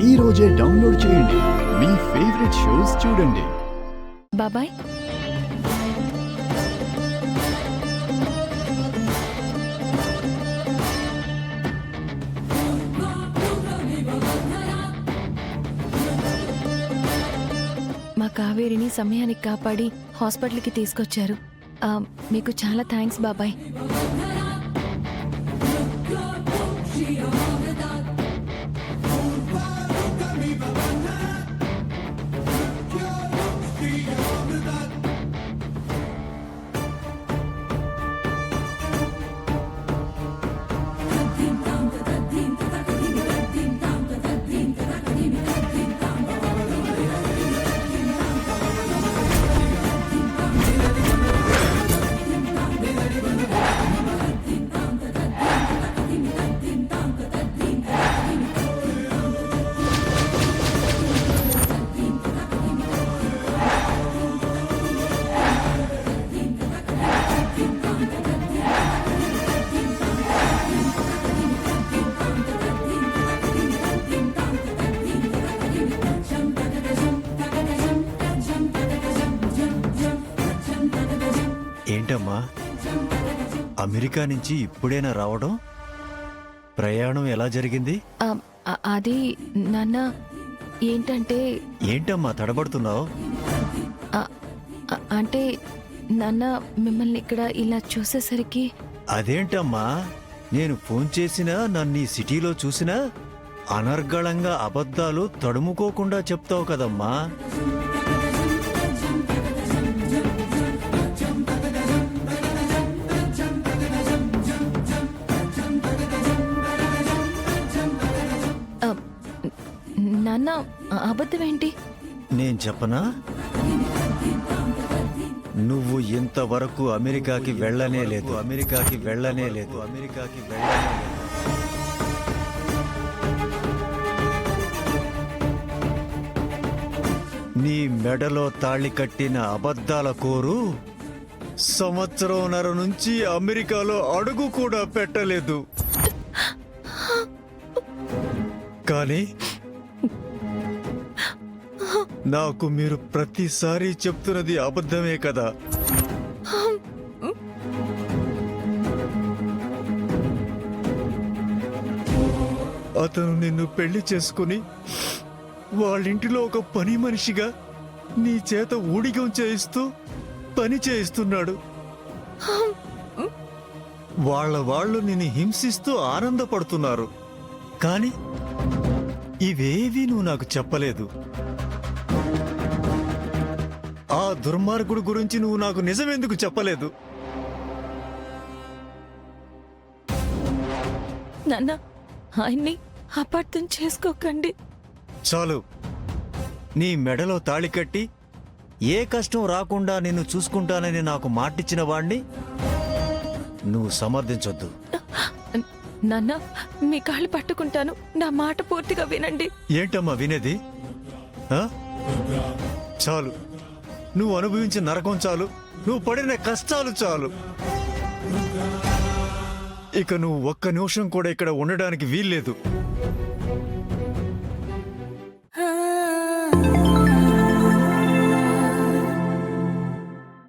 ఈ రోజే డౌన్లోడ్ చేయండి. మీ ఫేవరెట్ షోస్ చూడండి. బాబాయ్, మా కావేరిని సమయానికి కాపాడి హాస్పిటల్కి తీసుకొచ్చారు. మీకు చాలా థ్యాంక్స్ బాబాయ్. ఏంటమ్మా, అమెరికా నుంచి ఇప్పుడేనా రావడం? ప్రయాణం ఎలా జరిగింది? అది నాన్న, ఏంటమ్మా తడబడుతున్నావు? అంటే నాన్న, మిమ్మల్ని ఇక్కడ ఇలా చూసేసరికి. అదేంటమ్మా, నేను ఫోన్ చేసినా నన్ను ఈ సిటీలో చూసినా అనర్గళంగా అబద్ధాలు తడుముకోకుండా చెప్తావు కదమ్మా. నాన్న, అబద్ధం ఏంటి? నేను చెప్పనా? నువ్వు ఇంతవరకు అమెరికాకి వెళ్ళనే లేదు. నీ మెడలో తాళి కట్టిన అబద్ధాల కోరు సంవత్సరంన్నర నుంచి అమెరికాలో అడుగు కూడా పెట్టలేదు. కానీ నాకు మీరు ప్రతిసారి చెప్తున్నది అబద్ధమే కదా? అతను నిన్ను పెళ్లి చేసుకుని వాళ్ళింటిలో ఒక పని మనిషిగా నీ చేత ఊడిగం చేయిస్తూ పని చేయిస్తున్నాడు. వాళ్ళు నిన్ను హింసిస్తూ ఆనందపడుతున్నారు. కానీ ఇవేవీ నువ్వు నాకు చెప్పలేదు. ఆ దుర్మార్గుడు గురించి నువ్వు నాకు నిజమెందుకు చెప్పలేదు? నాన్న, ఆయన్ని అపార్థం చేసుకోకండి. చాలు. నీ మెడలో తాళి కట్టి ఏ కష్టం రాకుండా నిన్ను చూసుకుంటానని నాకు మాటిచ్చిన వాణ్ణి నువ్వు సమర్థించొద్దు. నాన్న, మీ కాళ్ళు పట్టుకుంటాను, నా మాట పూర్తిగా వినండి. ఏంటమ్మా వినేది? చాలు. నువ్వు అనుభవించిన నరకం చాలు. నువ్వు పడిన కష్టాలు చాలు. ఇక నువ్వు ఒక్క నిమిషం కూడా ఇక్కడ ఉండడానికి వీల్లేదు.